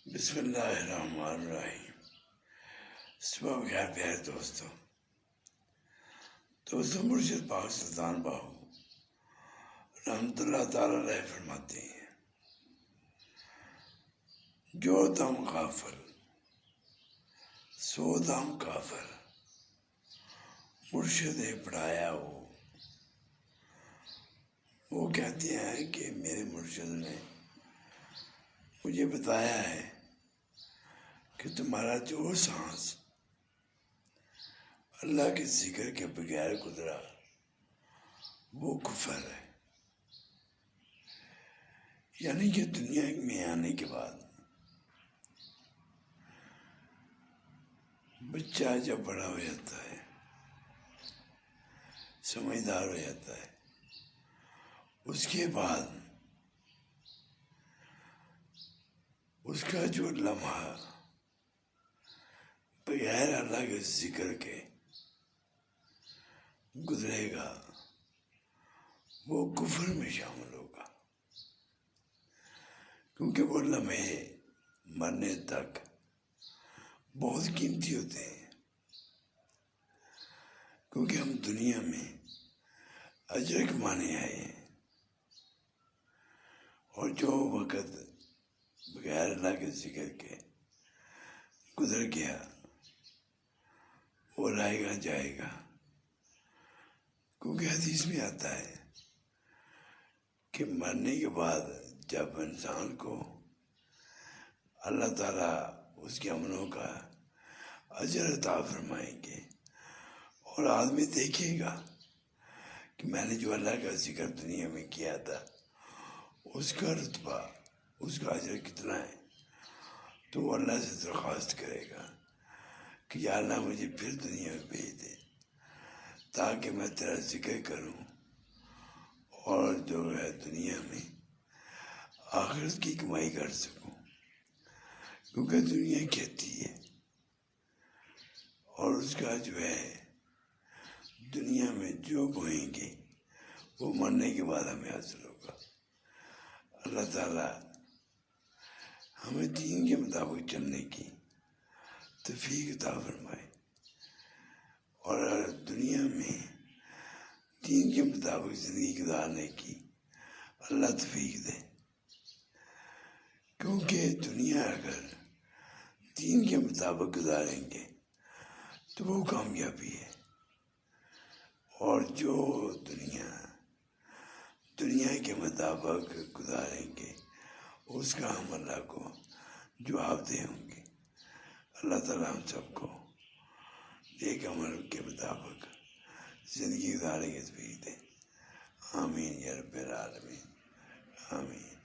بسم اللہ الرحمن الرحیم۔ صبح بخیر پیارے دوستوں مرشد پاک سلطان باہو رحمۃ اللہ تعالی علیہ فرماتے ہیں، جو دم غافل سو دم کافر، مرشد نے پڑھایا وہ کہتے ہیں کہ میرے مرشد نے مجھے بتایا ہے کہ تمہارا جو سانس اللہ کے ذکر کے بغیر گزرا وہ کفر ہے۔ یعنی کہ دنیا میں آنے کے بعد بچہ جب بڑا ہو جاتا ہے، سمجھدار ہو جاتا ہے، اس کے بعد اس کا جو لمحہ بغیر اللہ کے ذکر کے گزرے گا وہ کفر میں شامل ہوگا، کیونکہ وہ لمحے مرنے تک بہت قیمتی ہوتے ہیں، کیونکہ ہم دنیا میں اجر کمانے آئے ہیں، اور جو وقت بغیر اللہ کے ذکر کے گزر گیا وہ رہے گا جائے گا۔ کیونکہ حدیث میں آتا ہے کہ مرنے کے بعد جب انسان کو اللہ تعالیٰ اس کے عملوں کا اجر عطا فرمائیں گے اور آدمی دیکھے گا کہ میں نے جو اللہ کا ذکر دنیا میں کیا تھا اس کا رتبہ، اس کا اجر کتنا ہے، تو وہ اللہ سے درخواست کرے گا کہ یا اللہ مجھے پھر دنیا میں بھیج دے تاکہ میں تیرا ذکر کروں اور جو ہے دنیا میں آخرت کی کمائی کر سکوں، کیونکہ دنیا کہتی ہے اور اس کا جو ہے دنیا میں جو بوئیں گے وہ مرنے کے بعد ہمیں حاصل ہوگا۔ اللہ تعالیٰ ہمیں دین کے مطابق چلنے کی توفیق عطا فرمائے اور دنیا میں دین کے مطابق زندگی گزارنے کی اللہ توفیق دے، کیونکہ دنیا اگر دین کے مطابق گزاریں گے تو وہ کامیابی ہے، اور جو دنیا کے مطابق گزاریں گے اس کا ہم اللہ کو جواب دیں ہوں گے۔ اللہ تعالیٰ ہم سب کو نیک عمل کے مطابق زندگی گزارنے کی توفیق دے۔ آمین یا رب العالمین، آمین۔